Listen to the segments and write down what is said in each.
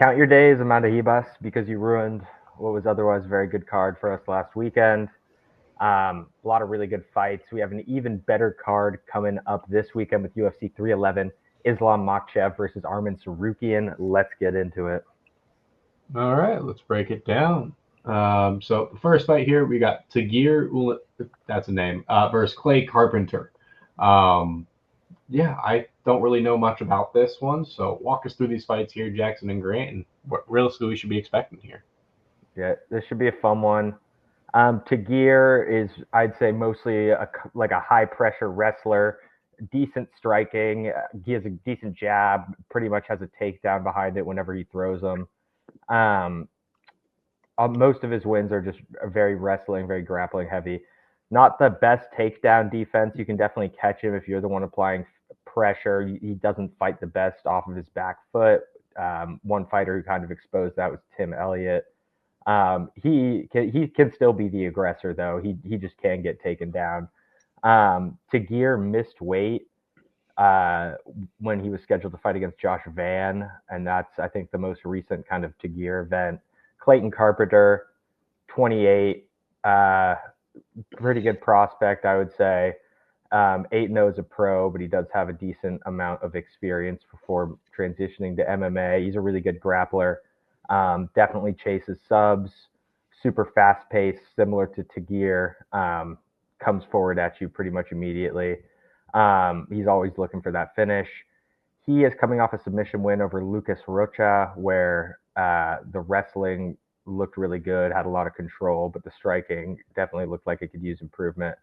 count your days, Amanda Hebus, because you ruined what was otherwise a very good card for us last weekend. A lot of really good fights. We have an even better card coming up this weekend with UFC 311, Islam Makhachev versus Arman Tsarukyan. Let's get into it. All right, let's break it down. So the first fight here, we got Tagir, that's a name, versus Clay Carpenter. Um, yeah, I don't really know much about this one, so walk us through these fights here, Jackson and Grant, and what realistically we should be expecting here. Yeah, this should be a fun one. Tagir is, I'd say, mostly like a high pressure wrestler, decent striking. He has a decent jab, pretty much has a takedown behind it whenever he throws them. Um, Most of his wins are just very wrestling, very grappling heavy. Not the best takedown defense. You can definitely catch him if you're the one applying pressure. He doesn't fight the best off of his back foot. One fighter who kind of exposed that was Tim Elliott. He can still be the aggressor though. He just can get taken down. Tagir missed weight when he was scheduled to fight against Josh Van, and that's I think the most recent kind of Tagir event. Clayton Carpenter, 28, pretty good prospect, I would say. 8-0 as a pro, but he does have a decent amount of experience before transitioning to MMA. He's a really good grappler. Definitely chases subs, super fast paced, similar to Tagir. Comes forward at you pretty much immediately. He's always looking for that finish. He is coming off a submission win over Lucas Rocha, where the wrestling looked really good, had a lot of control, but the striking definitely looked like it could use improvement.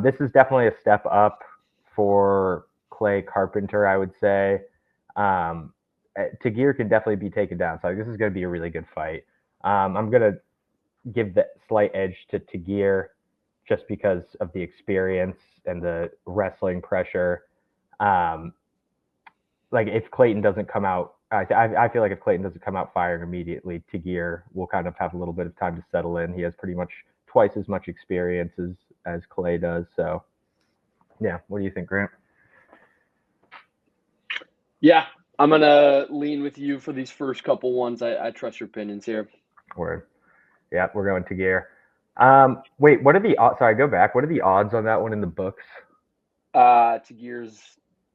This is definitely a step up for Clay Carpenter, I would say. Tagir can definitely be taken down, so this is going to be a really good fight. I'm going to give the slight edge to Tagir just because of the experience and the wrestling pressure. Like if Clayton doesn't come out, I feel like if Clayton doesn't come out firing immediately, Tagir will kind of have a little bit of time to settle in. He has pretty much twice as much experience as Clay does. So, yeah, what do you think, Grant? Yeah, I'm gonna lean with you for these first couple ones. I trust your opinions here. Word. Yeah, we're going Tagir. Wait, what are the odds? Sorry, go back. What are the odds on that one in the books? Tagir's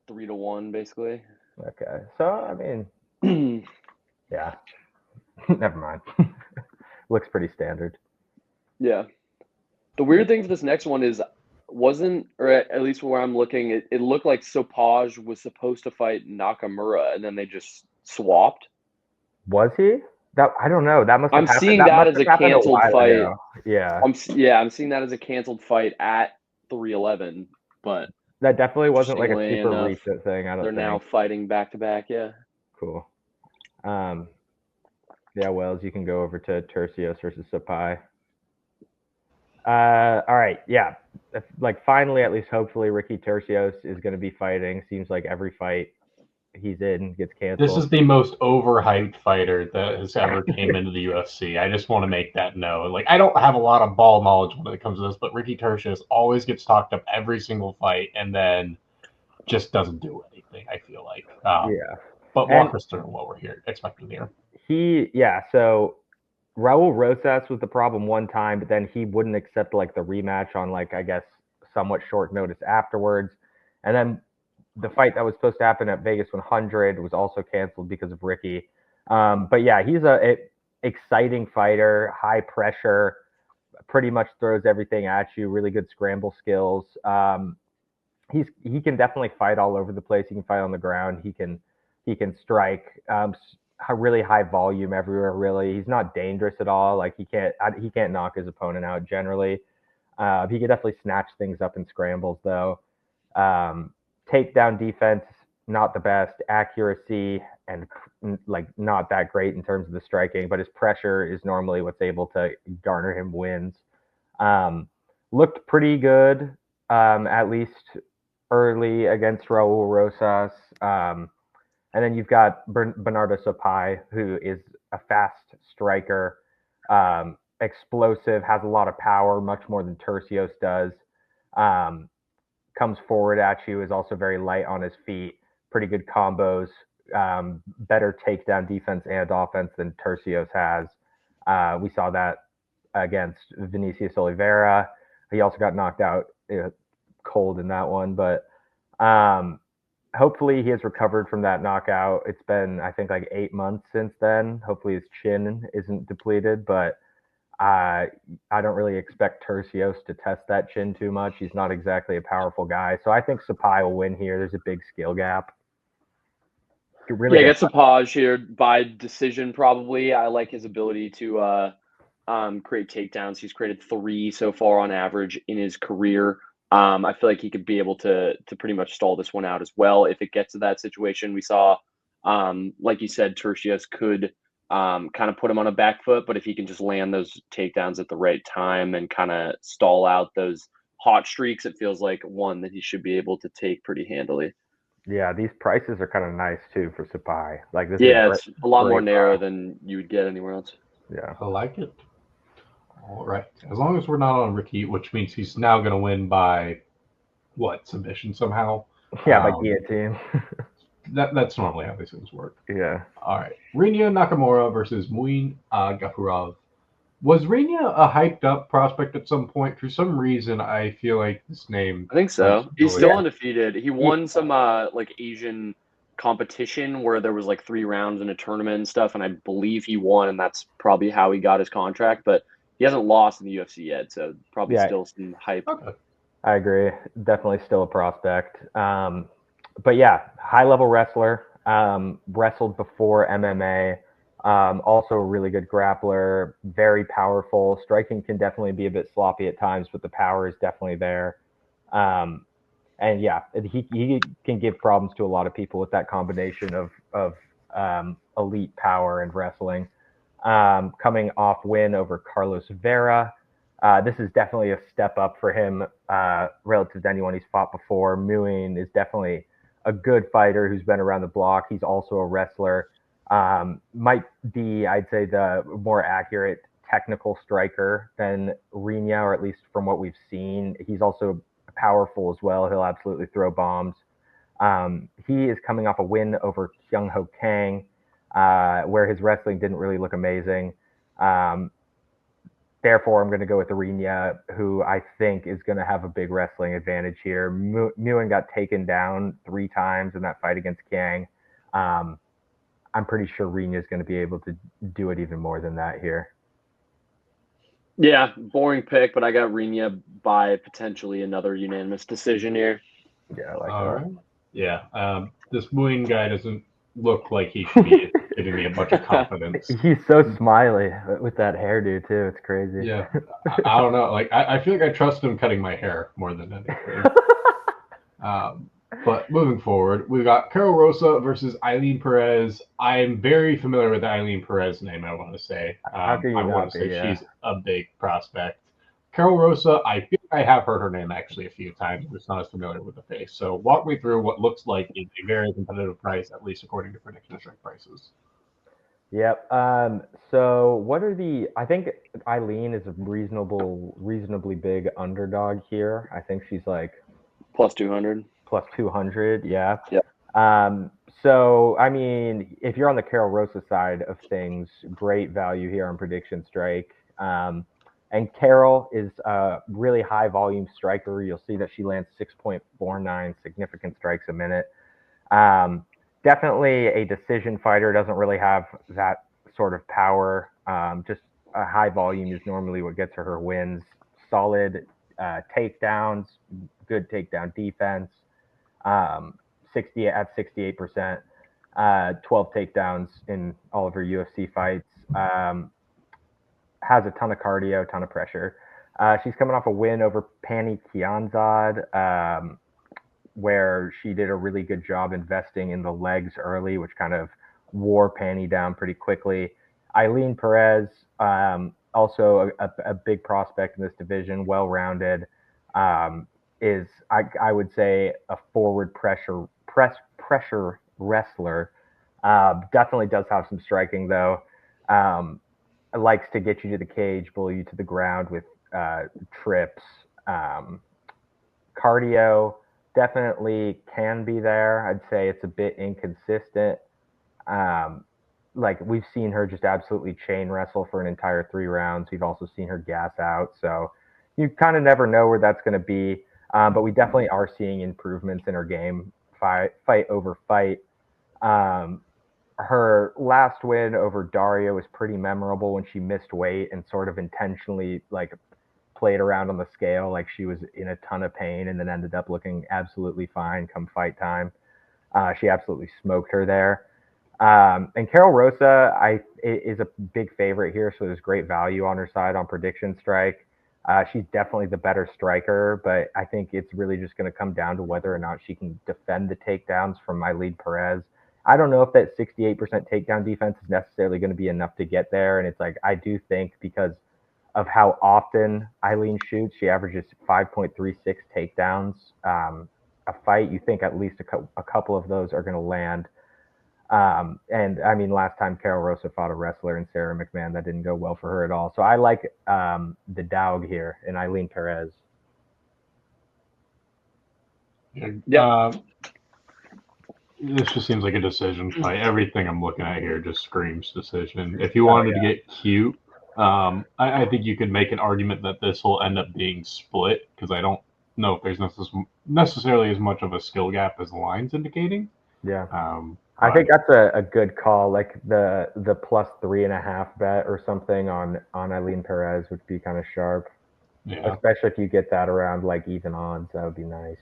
3-1, basically. Okay, so I mean, yeah, never mind. Looks pretty standard. Yeah. The weird thing for this next one is or at least where I'm looking, it looked like Sopaj was supposed to fight Nakamura, and then they just swapped. Was he? That I don't know. That must have I'm happened. seeing That that must as have a happened a canceled while fight. ago. Yeah. I'm seeing that as a canceled fight at 311, but that definitely wasn't like a interestingly super enough, recent thing. I don't they're think. now fighting back to back. Yeah. Cool. Yeah, Wells, you can go over to Tercios versus Sapai. All right, yeah. Like finally, at least hopefully, Ricky Tercios is going to be fighting. Seems like every fight he's in gets canceled. This is the most overhyped fighter that has ever came into the UFC. I just want to make that known. Like, I don't have a lot of ball knowledge when it comes to this, but Ricky Tercios always gets talked up every single fight and then just doesn't do anything, I feel like. Yeah. But walk us through what we're here expecting here. So Raul Rosas was the problem one time, but then he wouldn't accept like the rematch on like I guess somewhat short notice afterwards. And then the fight that was supposed to happen at Vegas 100 was also canceled because of Ricky. But yeah, he's a exciting fighter, high pressure, pretty much throws everything at you. Really good scramble skills. He can definitely fight all over the place. He can fight on the ground. He can strike. Really high volume everywhere. Really, he's not dangerous at all. Like he can't knock his opponent out generally. He can definitely snatch things up in scrambles though. Takedown defense not the best. Accuracy and like not that great in terms of the striking, but his pressure is normally what's able to garner him wins. Looked pretty good, at least early against Raul Rosas. And then you've got Bernardo Sopai, who is a fast striker, explosive, has a lot of power, much more than Tercios does. Comes forward at you, is also very light on his feet, pretty good combos, better takedown defense and offense than Tercios has. We saw that against Vinicius Oliveira. He also got knocked out cold in that one, but hopefully he has recovered from that knockout. It's been, I think, like 8 months since then. Hopefully his chin isn't depleted, but I don't really expect Tercios to test that chin too much. He's not exactly a powerful guy. So I think Sapai will win here. There's a big skill gap. Really get Sapaj here by decision, probably. I like his ability to create takedowns. He's created 3 so far on average in his career. I feel like he could be able to pretty much stall this one out as well. If it gets to that situation, we saw, like you said, Tercios could kind of put him on a back foot, but if he can just land those takedowns at the right time and kind of stall out those hot streaks, it feels like one that he should be able to take pretty handily. Yeah, these prices are kind of nice too for Sapai. Like this, it's a lot more narrow than you would get anywhere else. Yeah, I like it. All right, as long as we're not on repeat, which means he's now going to win by submission somehow. Yeah, by guillotine. That's normally how these things work. Yeah. All right, Rinya Nakamura versus Muin Gafurov. Was Rinya a hyped up prospect at some point? For some reason, I feel like this name. I think so. He's still undefeated. He won some like Asian competition where there was like 3 rounds in a tournament and stuff, and I believe he won, and that's probably how he got his contract. But he hasn't lost in the UFC yet, so probably still some hype. Okay. I agree. Definitely still a prospect. But yeah, high level wrestler. Wrestled before MMA. Also a really good grappler, very powerful. Striking can definitely be a bit sloppy at times, but the power is definitely there. And yeah, he can give problems to a lot of people with that combination of elite power and wrestling. Coming off win over Carlos Vera. This is definitely a step up for him relative to anyone he's fought before. Muin is definitely a good fighter who's been around the block. He's also a wrestler. Might be, I'd say, the more accurate technical striker than Rinya, or at least from what we've seen. He's also powerful as well. He'll absolutely throw bombs. He is coming off a win over Kyung Ho Kang, where his wrestling didn't really look amazing. Therefore, I'm going to go with Rinya, who I think is going to have a big wrestling advantage here. Muin got taken down 3 times in that fight against Kang. I'm pretty sure Rinya is going to be able to do it even more than that here. Yeah, boring pick, but I got Rinya by potentially another unanimous decision here. Yeah, I like that. Right. Yeah, this Muin guy doesn't look like he should be giving me a bunch of confidence. He's so smiley with that hairdo too. It's crazy. Yeah, I don't know. Like I feel like I trust him cutting my hair more than anything. But moving forward, we've got Carol Rosa versus Eileen Perez. I'm very familiar with the Eileen Perez name, I want to say. I want to say she's a big prospect. Carol Rosa, I feel like I have heard her name actually a few times, but it's not as familiar with the face. So walk me through what looks like a very competitive price, at least according to PredictionStrike prices. Yep. So what are I think Eileen is a reasonably big underdog here. I think she's like plus 200. Plus 200, yeah. Yep. So, I mean, if you're on the Carol Rosa side of things, great value here on PredictionStrike. And Carol is a really high volume striker. You'll see that she lands 6.49 significant strikes a minute. Definitely a decision fighter, doesn't really have that sort of power. Just a high volume is normally what gets her wins. Solid takedowns, good takedown defense. 68%, 12 takedowns in all of her UFC fights. Has a ton of cardio, ton of pressure. She's coming off a win over Pani Kianzad, where she did a really good job investing in the legs early, which kind of wore Pani down pretty quickly. Eileen Perez, also a big prospect in this division, well-rounded. Is I would say a forward pressure wrestler. Definitely does have some striking though. Likes to get you to the cage, bully you to the ground with trips. Cardio definitely can be there. I'd say it's a bit inconsistent. Like we've seen her just absolutely chain wrestle for an entire 3 rounds. We've also seen her gas out. So you kind of never know where that's going to be. But we definitely are seeing improvements in her game, fight over fight. Her last win over Daria was pretty memorable when she missed weight and sort of intentionally like played around on the scale like she was in a ton of pain and then ended up looking absolutely fine come fight time. She absolutely smoked her there. And Carol Rosa is a big favorite here, so there's great value on her side on PredictionStrike. She's definitely the better striker, but I think it's really just going to come down to whether or not she can defend the takedowns from Eileen Perez. I don't know if that 68% takedown defense is necessarily going to be enough to get there. And it's like, I do think because of how often Eileen shoots, she averages 5.36 takedowns a fight. You think at least a couple of those are going to land. And I mean, last time Carol Rosa fought a wrestler in Sarah McMahon, that didn't go well for her at all. So I like the dog here in Eileen Perez. Yeah. This just seems like a decision fight. Everything I'm looking at here just screams decision. If you wanted to get cute, I think you could make an argument that this will end up being split because I don't know if there's necessarily as much of a skill gap as the line's indicating. Yeah. I think that's a good call. Like the plus 3.5 bet or something on Eileen Perez would be kind of sharp. Yeah. Especially if you get that around like even odds, that would be nice.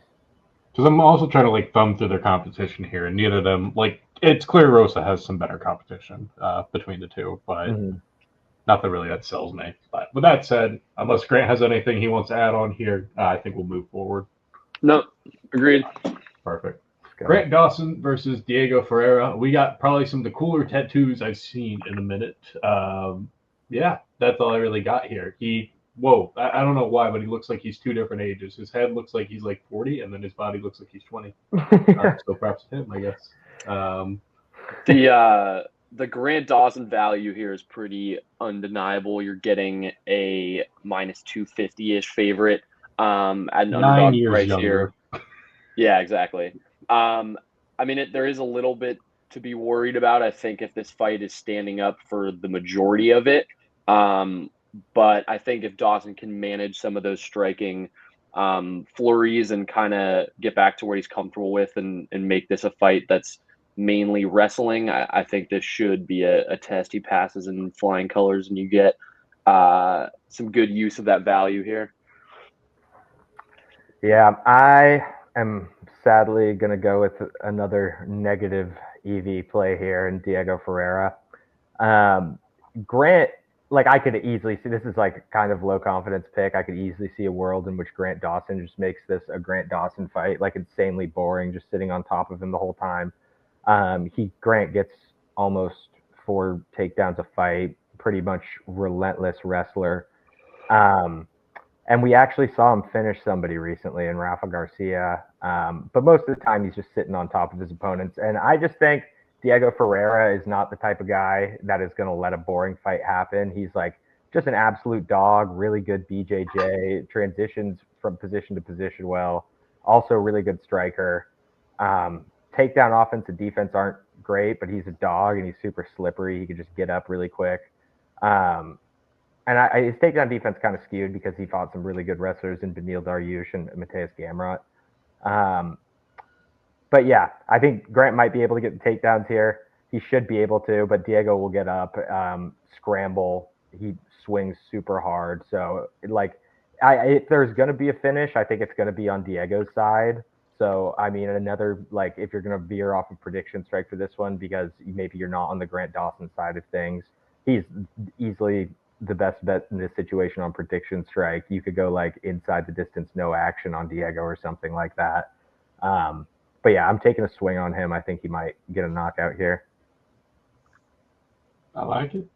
Because I'm also trying to like thumb through their competition here, and neither of them like it's clear Rosa has some better competition between the two, but not that really that sells me. But with that said, unless Grant has anything he wants to add on here, I think we'll move forward. No, agreed. Perfect. Grant Dawson versus Diego Ferreira. We got probably some of the cooler tattoos I've seen in a minute. Yeah, that's all I really got here. I don't know why, but he looks like he's 2 different ages. His head looks like he's like 40, and then his body looks like he's 20. So perhaps him, I guess. The Grant Dawson value here is pretty undeniable. You're getting a minus 250-ish favorite at an underdog price here. Yeah, exactly. I mean, there is a little bit to be worried about, I think, if this fight is standing up for the majority of it. But I think if Dawson can manage some of those striking flurries and kind of get back to what he's comfortable with and make this a fight that's mainly wrestling, I think this should be a test. He passes in flying colors and you get some good use of that value here. Yeah, I am sadly going to go with another negative EV play here in Diego Ferreira. Grant, like I could easily see, this is like kind of low confidence pick. I could easily see a world in which Grant Dawson just makes this a Grant Dawson fight, like insanely boring, just sitting on top of him the whole time. Grant gets almost 4 takedowns a fight, pretty much relentless wrestler. And we actually saw him finish somebody recently in Rafa Garcia. But most of the time he's just sitting on top of his opponents. And I just think Diego Ferreira is not the type of guy that is going to let a boring fight happen. He's like just an absolute dog, really good BJJ, transitions from position to position well, also really good striker. Takedown offense and defense aren't great, but he's a dog and he's super slippery. He can just get up really quick. And his takedown defense kind of skewed because he fought some really good wrestlers in Beneil Dariush and Mateus Gamrot. But yeah, I think Grant might be able to get the takedowns here. He should be able to, but Diego will get up, scramble. He swings super hard. So if there's going to be a finish, I think it's going to be on Diego's side. So, I mean, another, like, if you're going to veer off of PredictionStrike for this one, because maybe you're not on the Grant Dawson side of things, he's easily the best bet in this situation on PredictionStrike. You could go like inside the distance, no action on Diego or something like that. But yeah, I'm taking a swing on him. I think he might get a knockout here. I like it.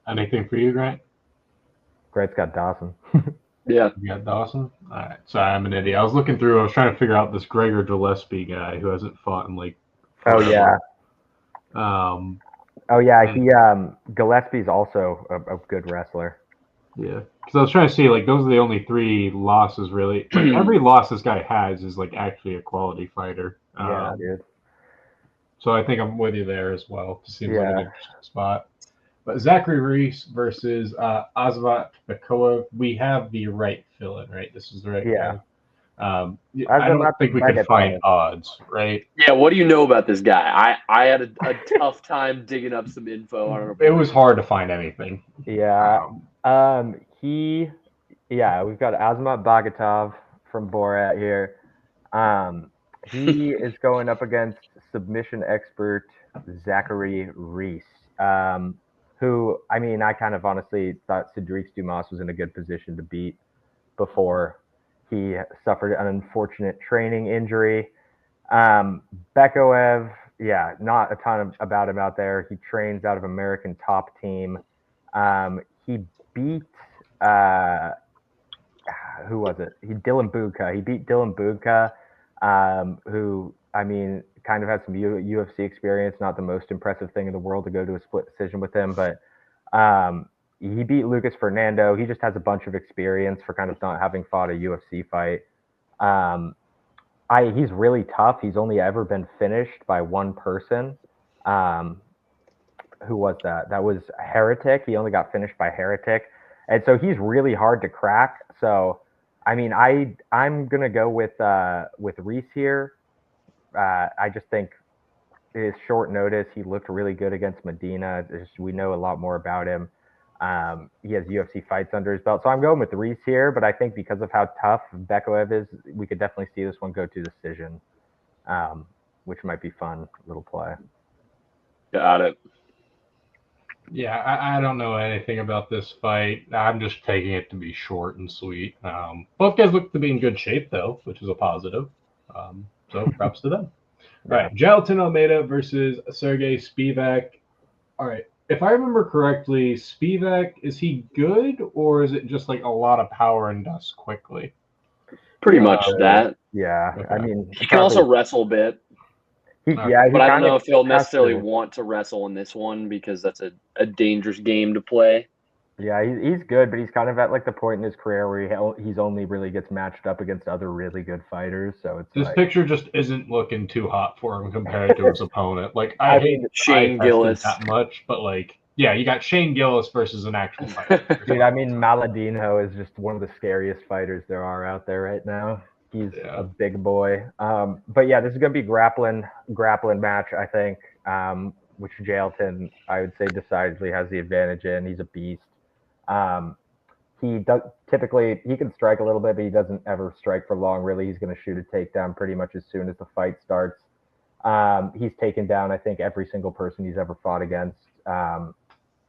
Anything for you, Grant? Grant's got Dawson. Yeah. You got Dawson? All right. Sorry, I'm an idiot. I was looking through. I was trying to figure out this Gregor Gillespie guy who hasn't fought in like. Oh yeah. He Gillespie's also a good wrestler. Yeah, because I was trying to see, like, those are the only 3 losses, really. Like, every loss this guy has is, like, actually a quality fighter. Yeah, dude. So I think I'm with you there as well. Seems like an interesting spot. But Zachary Reese versus Asvat Bekova. We have the right fill-in, right? This is the right guy. I don't think we could find odds, right? Yeah, what do you know about this guy? I had a tough time digging up some info on it. It was hard to find anything. Yeah. We've got Azamat Bagatov from Borat here. He is going up against submission expert Zachary Reese, who, I mean, I kind of honestly thought Cedric Dumas was in a good position to beat before he suffered an unfortunate training injury. Bekoev, not a ton about him out there. He trains out of American Top Team. He beat who was it? Dylan Bugka. He beat Dylan Bugka, who, I mean, kind of has some UFC experience. Not the most impressive thing in the world to go to a split decision with him, but he beat Lucas Fernando. He just has a bunch of experience for kind of not having fought a UFC fight. He's really tough. He's only ever been finished by one person. Who was that? That was Heretic. He only got finished by Heretic. And so he's really hard to crack. So, I mean, I'm going to go with Reese here. I just think his short notice, he looked really good against Medina. We know a lot more about him. He has UFC fights under his belt. So I'm going with Reese here, but I think because of how tough Bekoev is, we could definitely see this one go to decision, which might be fun little play. Got it. Yeah, I don't know anything about this fight. I'm just taking it to be short and sweet. Both guys look to be in good shape, though, which is a positive. So props to them. Yeah. All right, Jailton Almeida versus Sergey Spivak. All right, if I remember correctly, Spivak, is he good, or is it just like a lot of power and dust quickly? Pretty much that. Yeah, okay. I mean, he can also wrestle a bit. But I don't know if he'll necessarily want to wrestle in this one because that's a dangerous game to play. Yeah, he's good, but he's kind of at like the point in his career where he's only really gets matched up against other really good fighters. So it's this picture just isn't looking too hot for him compared to his opponent. Like I hate Shane Gillis that much, but like you got Shane Gillis versus an actual fighter. Dude, I mean Maladino is just one of the scariest fighters there are out there right now. He's a big boy. But yeah, this is going to be grappling match, I think, which Jailton, I would say, decidedly has the advantage in. He's a beast. He does typically, he can strike a little bit, but he doesn't ever strike for long, really. He's going to shoot a takedown pretty much as soon as the fight starts. He's taken down, I think, every single person he's ever fought against.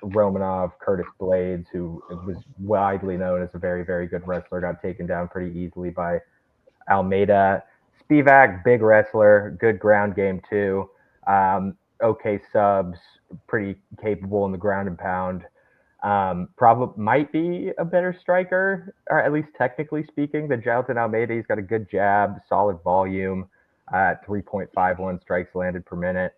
Romanov, Curtis Blades, who was widely known as a very, very good wrestler, got taken down pretty easily by Almeida. Spivak, big wrestler, good ground game too. Okay subs, pretty capable in the ground and pound. Probably might be a better striker, or at least technically speaking, than Jailton Almeida. He's got a good jab, solid volume, 3.51 strikes landed per minute.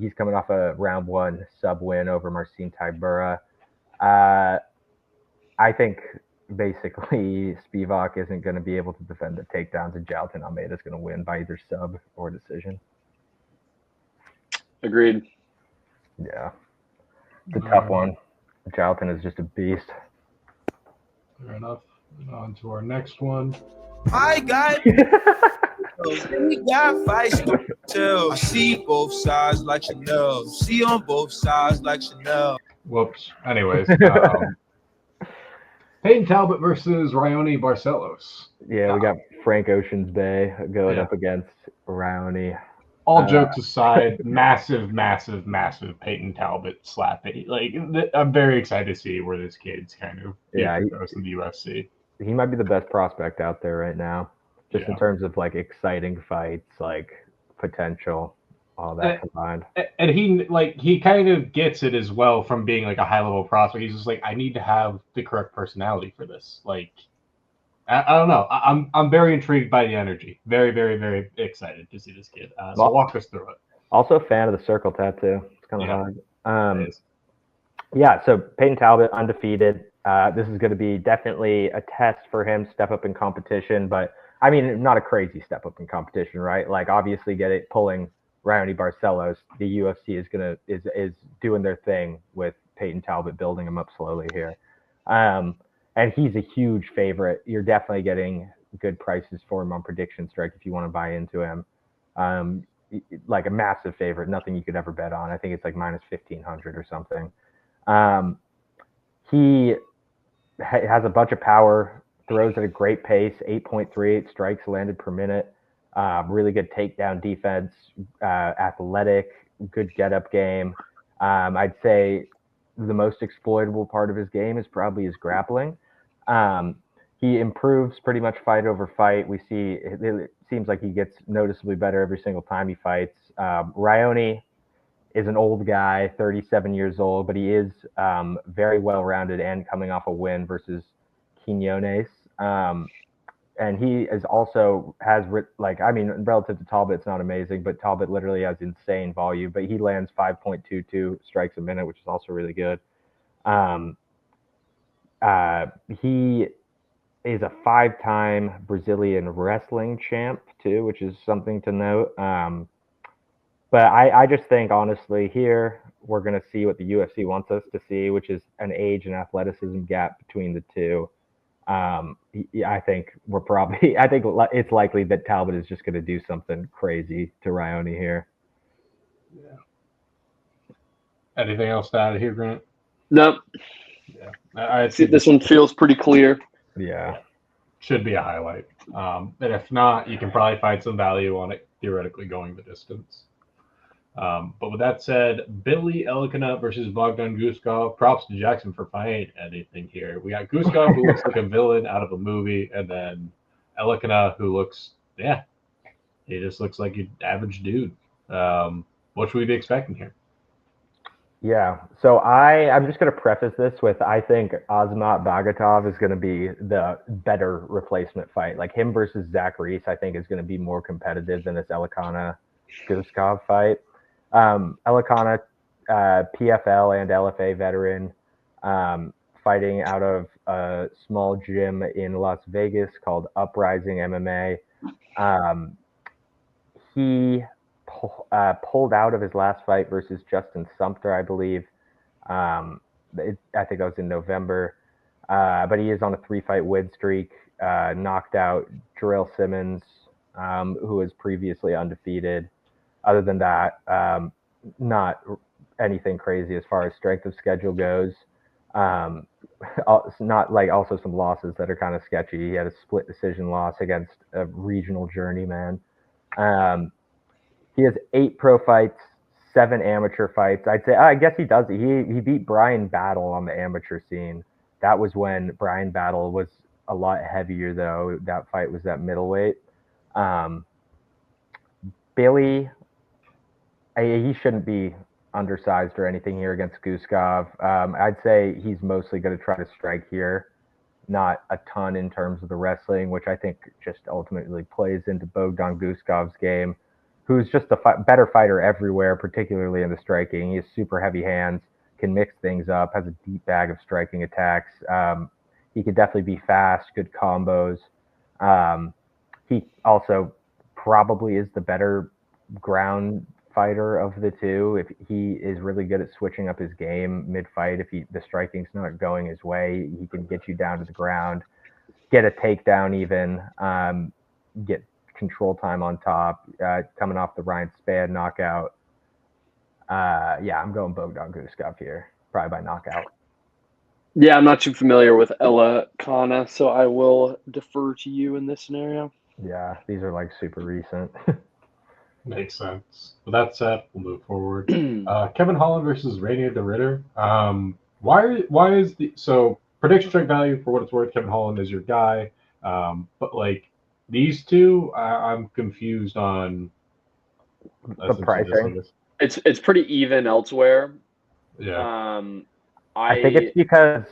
He's coming off a round one sub win over Marcin Tybura. I think basically Spivak isn't going to be able to defend the takedowns, and Jailton Almeida is going to win by either sub or decision. Agreed. Yeah. It's a tough one. Jailton is just a beast. Fair enough. On to our next one. I got we got fights to tell. I see both sides like Chanel. See on both sides like Chanel. Whoops. Anyways. Peyton Talbot versus Raoni Barcelos. Yeah, we got Frank Oceans Bay going up against Raoni. All jokes aside, massive Peyton Talbot slappy. Like, I'm very excited to see where this kid's kind of goes in the UFC. He might be the best prospect out there right now, just in terms of like exciting fights, like potential, all that combined. And he kind of gets it as well from being like a high level prospect. He's just like, I need to have the correct personality for this. Like, I don't know. I'm very intrigued by the energy. Very, very, very excited to see this kid. So walk us through it. Also a fan of the circle tattoo. It's kind of hard. So Peyton Talbot, undefeated. This is going to be definitely a test for him, step up in competition. But, I mean, not a crazy step up in competition, right? Like, obviously pulling Raoni Barcelos, the UFC is doing their thing with Peyton Talbot, building him up slowly here. And he's a huge favorite. You're definitely getting good prices for him on PredictionStrike if you want to buy into him. Like a massive favorite, nothing you could ever bet on. I think it's like minus 1,500 or something. He has a bunch of power, throws at a great pace, 8.38 strikes landed per minute. Really good takedown defense, athletic, good get-up game. I'd say the most exploitable part of his game is probably his grappling. He improves pretty much fight over fight. We see it seems like he gets noticeably better every single time he fights. Raoni is an old guy, 37 years old, but he is very well-rounded and coming off a win versus Quinones. And he is also relative to Talbot, it's not amazing, but Talbot literally has insane volume, but he lands 5.22 strikes a minute, which is also really good. He is a 5-time Brazilian wrestling champ too, which is something to note. But I just think, honestly, here we're going to see what the UFC wants us to see, which is an age and athleticism gap between the two. I think it's likely that Talbot is just going to do something crazy to Raoni here. Yeah. Anything else to add here, Grant? Nope. Yeah. I see this one feels pretty clear. Yeah. Should be a highlight. And if not, you can probably find some value on it theoretically going the distance. But with that said, Billy Elikana versus Bogdan Guskov. Props to Jackson for finding anything here. We got Guskov, who looks like a villain out of a movie, and then Elikana, who looks, he just looks like an average dude. What should we be expecting here? Yeah, so I'm just going to preface this with I think Azamat Bagatov is going to be the better replacement fight. Like him versus Zach Reese, I think is going to be more competitive than this Elikana Guskov fight. Elikana, PFL and LFA veteran, fighting out of a small gym in Las Vegas called Uprising MMA. He pulled out of his last fight versus Justin Sumter, I believe. I think that was in November. But he is on a 3-fight win streak, knocked out Jarrell Simmons, who was previously undefeated. Other than that, not anything crazy as far as strength of schedule goes. Not like also some losses that are kind of sketchy. He had a split decision loss against a regional journeyman. He has 8 pro fights, 7 amateur fights. I guess he does. He beat Brian Battle on the amateur scene. That was when Brian Battle was a lot heavier, though. That fight was at middleweight. Billy, he shouldn't be undersized or anything here against Guskov. I'd say he's mostly going to try to strike here, not a ton in terms of the wrestling, which I think just ultimately plays into Bogdan Guskov's game, who's just a better fighter everywhere, particularly in the striking. He has super heavy hands, can mix things up, has a deep bag of striking attacks. He could definitely be fast, good combos. He also probably is the better ground fighter of the two. If he is really good at switching up his game mid-fight, if the striking's not going his way, he can get you down to the ground, get a takedown even, get control time on top, coming off the Ryan Spann knockout. I'm going Bogdan Guskov here, probably by knockout. Yeah, I'm not too familiar with Elikana, so I will defer to you in this scenario. Yeah, these are like super recent. Makes sense. With that said, we'll move forward. Kevin Holland versus Rainier de Ritter. Why is so PredictionStrike value for what it's worth? Kevin Holland is your guy, but like these two, I'm confused on the pricing. It's pretty even elsewhere. Yeah. I think it's because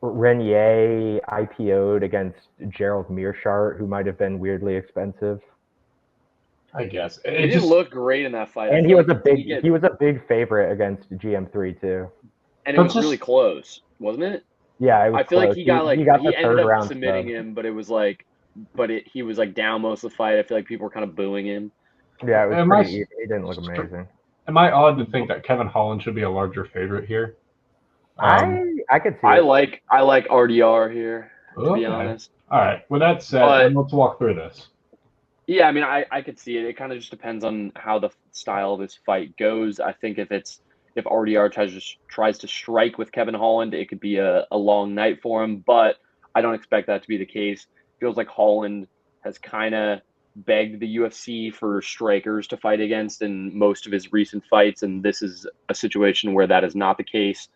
Renier IPO'd against Gerald Mearshart, who might have been weirdly expensive. I guess he didn't look great in that fight, and he was a big favorite against GM3 too. And it was really close, wasn't it? Yeah, it was. I feel close. like he ended up submitting him, but it was like, he was like down most of the fight. I feel like people were kind of booing him. Yeah, it was pretty even. He didn't look amazing. Am I odd to think that Kevin Holland should be a larger favorite here? I could see I like RDR here, to be honest. All right. With that said, let's walk through this. Yeah, I mean, I could see it. It kind of just depends on how the style of this fight goes. I think if RDR tries to strike with Kevin Holland, it could be a long night for him. But I don't expect that to be the case. Feels like Holland has kind of begged the UFC for strikers to fight against in most of his recent fights, and this is a situation where that is not the case.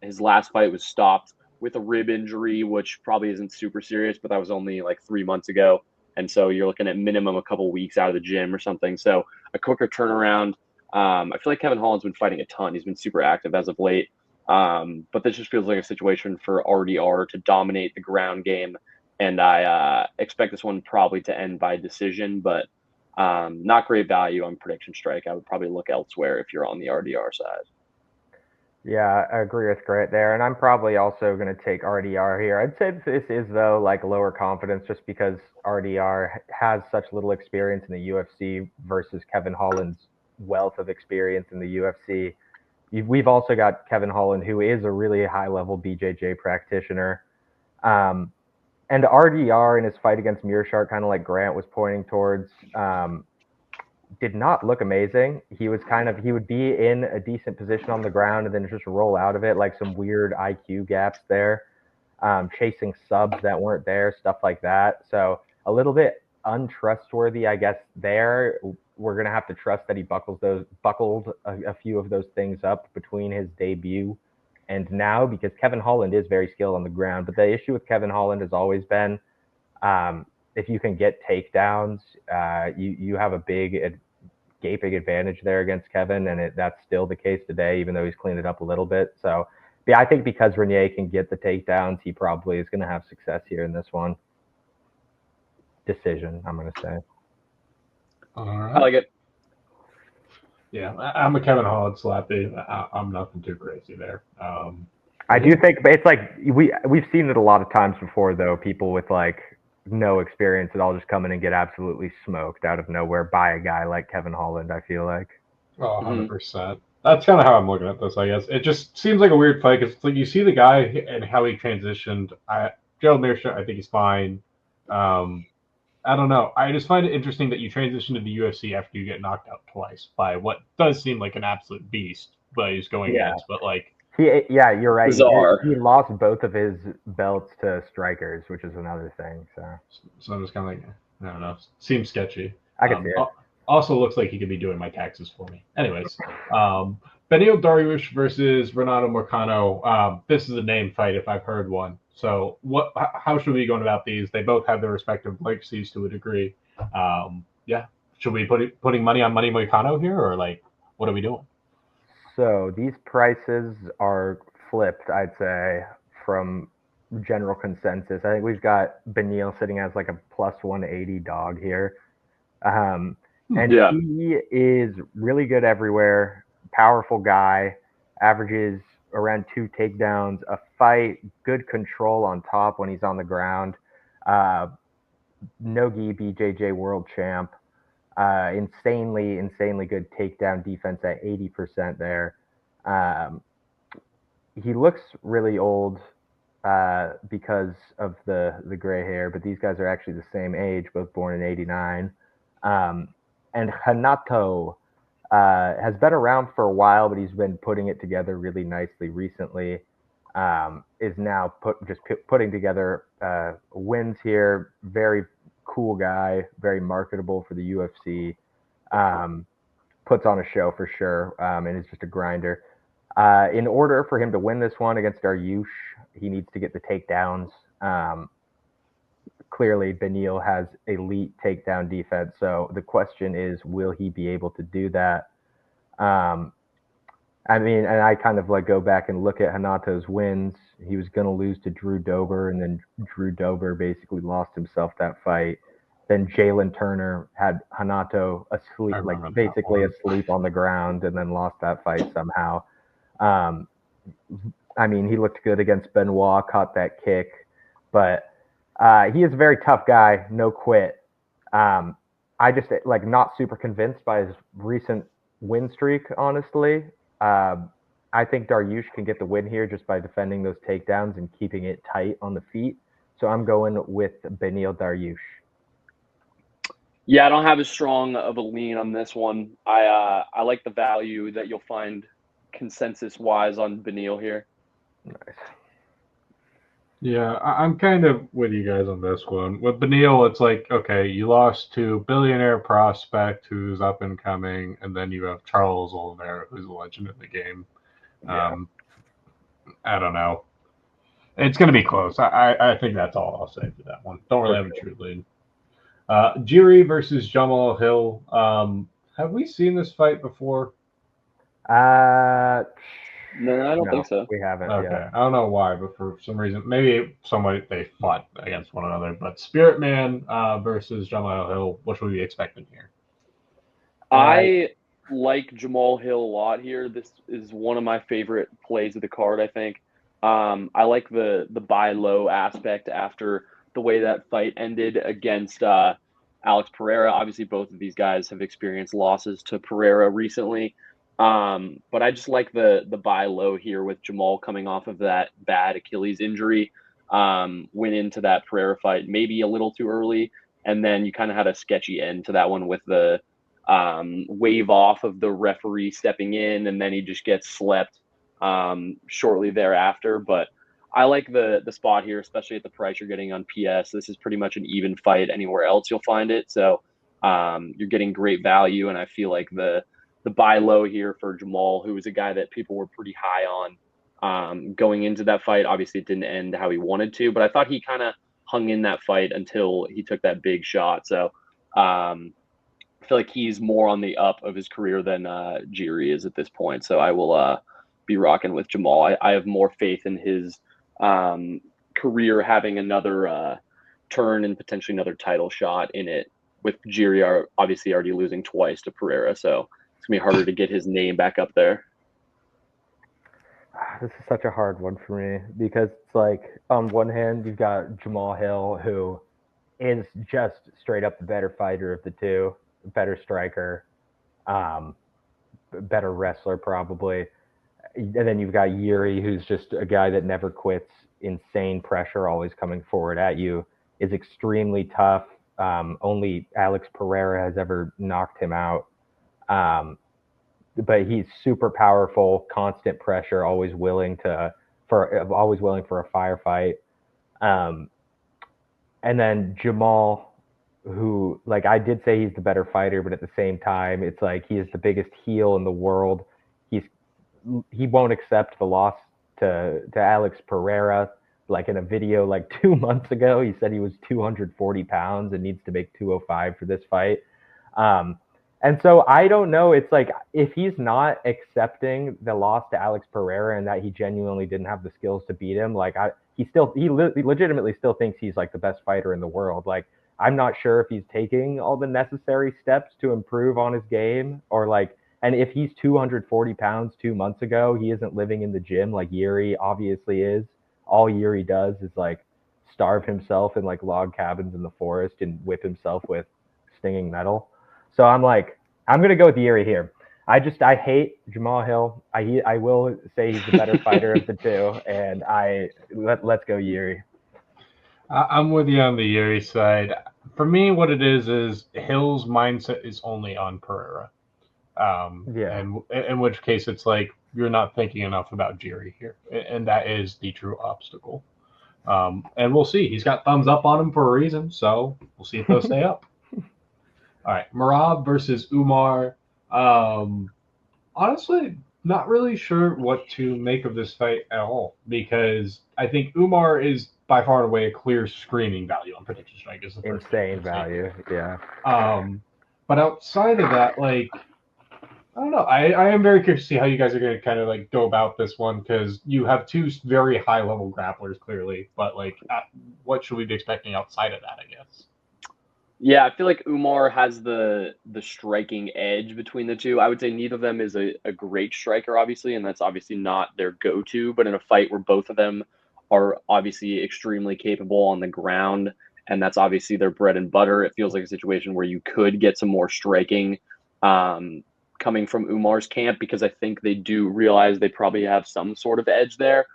His last fight was stopped with a rib injury, which probably isn't super serious, but that was only like 3 months ago. And so you're looking at minimum a couple weeks out of the gym or something. So a quicker turnaround. I feel like Kevin Holland's been fighting a ton. He's been super active as of late. But this just feels like a situation for RDR to dominate the ground game. And I expect this one probably to end by decision, but not great value on PredictionStrike. I would probably look elsewhere if you're on the RDR side. Yeah, I agree with Grant there. And I'm probably also going to take RDR here. I'd say this is, though, like lower confidence just because RDR has such little experience in the UFC versus Kevin Holland's wealth of experience in the UFC. We've also got Kevin Holland, who is a really high-level BJJ practitioner. And RDR in his fight against Meerschaert, kind of like Grant was pointing towards, did not look amazing. He would be in a decent position on the ground and then just roll out of it, like some weird IQ gaps there, chasing subs that weren't there, stuff like that. So a little bit untrustworthy, I guess, there. We're going to have to trust that he buckled a few of those things up between his debut and now, because Kevin Holland is very skilled on the ground. But the issue with Kevin Holland has always been, if you can get takedowns, you have a big gaping advantage there against Kevin, and that's still the case today, even though he's cleaned it up a little bit. So, yeah, I think because Renier can get the takedowns, he probably is going to have success here in this one. Decision, I'm going to say. All right. I like it. Yeah, I'm a Kevin Holland slappy. I'm nothing too crazy there. I do think it's like we've seen it a lot of times before, though. People with like no experience that all just come in and get absolutely smoked out of nowhere by a guy like Kevin Holland, I feel like. Oh, 100%. That's kind of how I'm looking at this, I guess. It just seems like a weird fight because it's like you see the guy and how he transitioned. Joe Meerschaert, I think he's fine. I don't know. I just find it interesting that you transition to the UFC after you get knocked out twice by what does seem like an absolute beast, but he's going against. But like, you're right. Bizarre. He lost both of his belts to strikers, which is another thing. So I'm just kind of like, I don't know. Seems sketchy. I can see it. Also looks like he could be doing my taxes for me. Anyways, Beneil Dariush versus Renato Moicano. This is a name fight if I've heard one. So how should we be going about these? They both have their respective legacies to a degree. Should we putting money on Moicano here, or like what are we doing? So these prices are flipped, I'd say, from general consensus. I think we've got Beneil sitting as like a plus 180 dog here. He is really good everywhere, powerful guy, averages around 2 takedowns a fight, good control on top when he's on the ground. No-gi BJJ world champ. Insanely good takedown defense at 80% there. He looks really old because of the gray hair, but these guys are actually the same age, both born in 89. And Renato has been around for a while, but he's been putting it together really nicely recently. Is now putting together wins here. Very cool guy, very marketable for the UFC. Puts on a show for sure, and is just a grinder. In order for him to win this one against Dariush, he needs to get the takedowns. Clearly, Beneil has elite takedown defense. So the question is, will he be able to do that? I mean, and I kind of like go back and look at Renato's wins. He was going to lose to Drew Dober, and then Drew Dober basically lost himself that fight. Then Jalen Turner had Renato asleep, asleep on the ground, and then lost that fight somehow. I mean, he looked good against Benoit, caught that kick, but he is a very tough guy, no quit. I just like not super convinced by his recent win streak, honestly. I think Dariush can get the win here just by defending those takedowns and keeping it tight on the feet. So I'm going with Beneil Dariush. Yeah, I don't have as strong of a lean on this one. I like the value that you'll find consensus-wise on Beneil here. Nice. Yeah, I'm kind of with you guys on this one. With Beneil, it's like, okay, you lost to billionaire prospect who's up and coming, and then you have Charles Oliveira, who's a legend in the game. Yeah. I don't know. It's going to be close. I think that's all I'll say for that one. Don't really have a true lead. Jiri versus Jamal Hill. Have we seen this fight before? No, I don't think so. We haven't. Okay, Yeah. I don't know why, but for some reason, maybe they fought against one another. But Spirit Man versus Jamal Hill. What should we be expecting here? I like Jamal Hill a lot here. This is one of my favorite plays of the card, I think. I like the buy low aspect after the way that fight ended against Alex Pereira. Obviously, both of these guys have experienced losses to Pereira recently. But I just like the buy low here with Jamal coming off of that bad Achilles injury. Went into that Pereira fight maybe a little too early, and then you kind of had a sketchy end to that one with the wave off of the referee stepping in, and then he just gets slept shortly thereafter. But I like the spot here, especially at the price you're getting on PS. This is pretty much an even fight anywhere else you'll find it. So you're getting great value, and I feel like the buy low here for Jamal, who was a guy that people were pretty high on going into that fight. Obviously, it didn't end how he wanted to, but I thought he kind of hung in that fight until he took that big shot. So I feel like he's more on the up of his career than Jiri is at this point. So I will be rocking with Jamal. I have more faith in his career having another turn and potentially another title shot in it, with Jiri obviously already losing twice to Pereira. So it's going to be harder to get his name back up there. This is such a hard one for me because it's like, on one hand, you've got Jamal Hill, who is just straight up the better fighter of the two, better striker, better wrestler probably. And then you've got Jiri, who's just a guy that never quits, insane pressure, always coming forward at you, is extremely tough. Only Alex Pereira has ever knocked him out. But he's super powerful, constant pressure, always willing for a firefight. And then Jamal, who, like, I did say he's the better fighter, but at the same time, it's like he is the biggest heel in the world. He won't accept the loss to Alex Pereira. Like, in a video like 2 months ago, he said he was 240 pounds and needs to make 205 for this fight. And so I don't know. It's like, if he's not accepting the loss to Alex Pereira and that he genuinely didn't have the skills to beat him, like, he legitimately still thinks he's like the best fighter in the world. Like, I'm not sure if he's taking all the necessary steps to improve on his game, or like, and if he's 240 pounds 2 months ago, he isn't living in the gym like Jiri obviously is. All Jiri does is like starve himself in like log cabins in the forest and whip himself with stinging metal. So I'm like, I'm going to go with Jiri here. I hate Jamal Hill. I will say he's the better fighter of the two, and let's go Jiri. I'm with you on the Jiri side. For me, what it is Hill's mindset is only on Pereira. And in which case it's like, you're not thinking enough about Jiri here, and that is the true obstacle. And we'll see. He's got thumbs up on him for a reason, so we'll see if they'll stay up. All right, Merab versus Umar. Honestly, not really sure what to make of this fight at all, because I think Umar is by far and away a clear screaming value on PredictionStrike. Is the first insane value, yeah. But outside of that, like, I don't know. I am very curious to see how you guys are going to kind of like go about this one, because you have two very high level grapplers clearly, but like, what should we be expecting outside of that, I guess? Yeah, I feel like Umar has the striking edge between the two. I would say neither of them is a great striker, obviously, and that's obviously not their go-to. But in a fight where both of them are obviously extremely capable on the ground and that's obviously their bread and butter. It feels like a situation where you could get some more striking coming from Umar's camp, because I think they do realize they probably have some sort of edge there.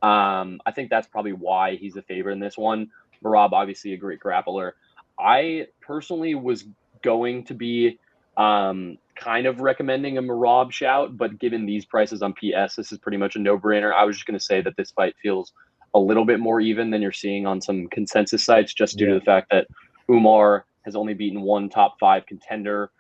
I think that's probably why he's a favorite in this one. Merab, obviously a great grappler. I personally was going to be kind of recommending a Merab shout, but given these prices on PS, this is pretty much a no-brainer. I was just going to say that this fight feels a little bit more even than you're seeing on some consensus sites, just due to the fact that Umar has only beaten one top 5 contender,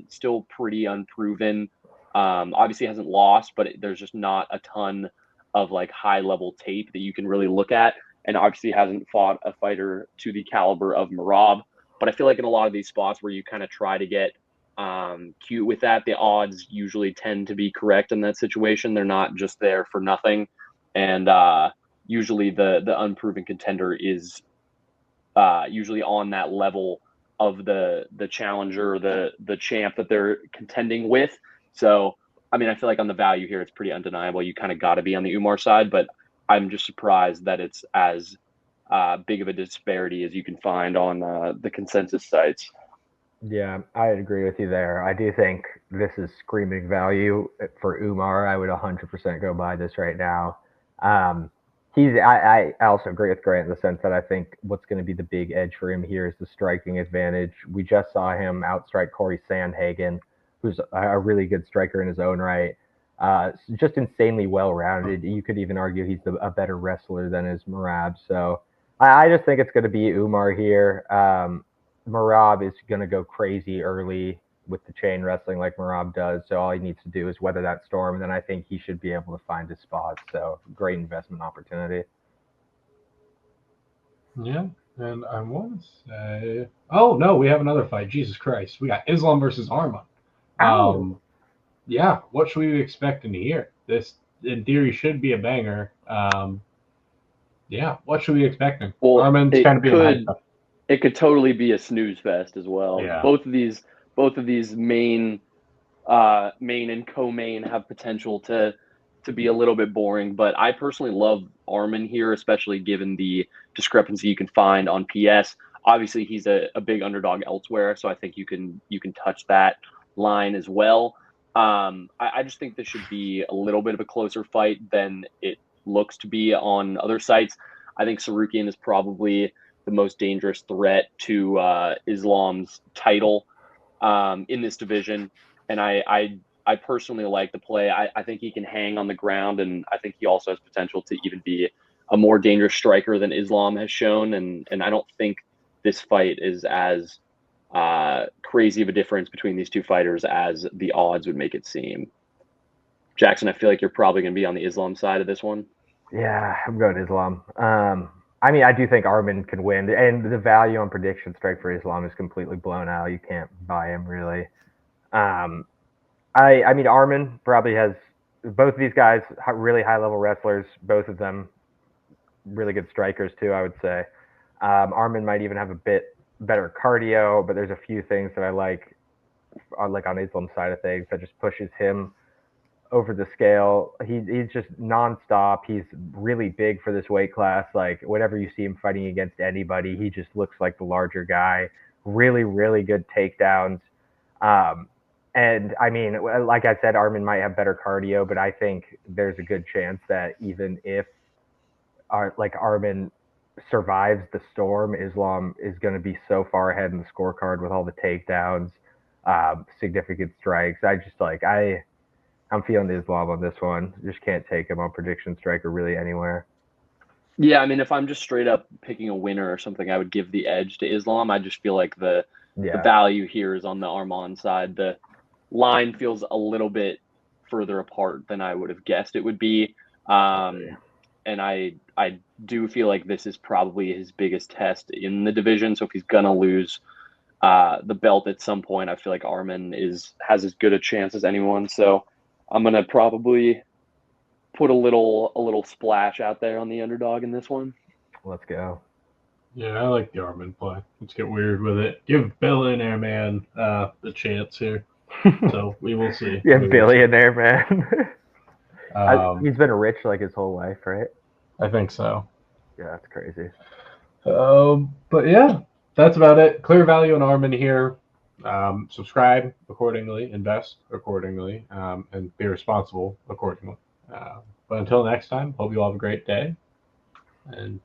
still pretty unproven. Obviously hasn't lost, but there's just not a ton of like high-level tape that you can really look at, and obviously hasn't fought a fighter to the caliber of Merab. But I feel like in a lot of these spots where you kind of try to get cute with that, the odds usually tend to be correct in that situation. They're not just there for nothing. And usually the unproven contender is usually on that level of the challenger, the champ that they're contending with. So, I mean, I feel like on the value here, it's pretty undeniable. You kind of got to be on the Umar side, but I'm just surprised that it's as big of a disparity as you can find on the consensus sites. Yeah, I agree with you there. I do think this is screaming value for Umar. I would 100% go buy this right now. I also agree with Grant in the sense that I think what's going to be the big edge for him here is the striking advantage. We just saw him outstrike Corey Sandhagen, who's a really good striker in his own right. Just insanely well-rounded. You could even argue he's a better wrestler than is Merab. So I just think it's going to be Umar here. Merab is going to go crazy early with the chain wrestling like Merab does. So all he needs to do is weather that storm. And then I think he should be able to find his spot. So great investment opportunity. Yeah. And I want to say, oh, no, we have another fight. Jesus Christ. We got Islam versus Arman. Yeah. What should we be expecting here? This, in theory, should be a banger. Yeah. What should we be expecting? Well, Arman's kind of being it could totally be a snooze fest as well. Yeah. Both of these main and co-main have potential to be a little bit boring, but I personally love Arman here, especially given the discrepancy you can find on PS. Obviously, he's a big underdog elsewhere, so I think you can touch that line as well. I just think this should be a little bit of a closer fight than it looks to be on other sites. I think Tsarukyan is probably the most dangerous threat to Islam's title in this division. And I personally like the play. I think he can hang on the ground, and I think he also has potential to even be a more dangerous striker than Islam has shown. And I don't think this fight is as crazy of a difference between these two fighters as the odds would make it seem. Jackson, I feel like you're probably going to be on the Islam side of this one. Yeah, I'm going Islam. I mean, I do think Arman can win, and the value on PredictionStrike for Islam is completely blown out. You can't buy him really. I mean, Arman probably has both of these guys really high level wrestlers. Both of them really good strikers too, I would say. Arman might even have a bit better cardio, but there's a few things that I like on Islam's side of things that just pushes him over the scale. He's just nonstop. He's really big for this weight class. Like whenever you see him fighting against anybody, he just looks like the larger guy. Really, really good takedowns. And I mean, like I said, Arman might have better cardio, but I think there's a good chance that even if Arman survives the storm, Islam is going to be so far ahead in the scorecard with all the takedowns, significant strikes. I'm feeling Islam on this one. Just can't take him on PredictionStrike or really anywhere. Yeah, I mean, if I'm just straight up picking a winner or something, I would give the edge to Islam. I just feel like the value here is on the Arman side. The line feels a little bit further apart than I would have guessed it would be. And I do feel like this is probably his biggest test in the division. So if he's going to lose the belt at some point, I feel like Arman has as good a chance as anyone. So I'm going to probably put a little splash out there on the underdog in this one. Let's go. Yeah, I like the Arman play. Let's get weird with it. Give Billionaire Man the chance here. So we will see. Yeah, Billionaire Man. He's been rich like his whole life, right? I think so. Yeah, that's crazy. But yeah, that's about it. Clear value on Armin here. Subscribe accordingly, invest accordingly, and be responsible accordingly. But until next time, hope you all have a great day. And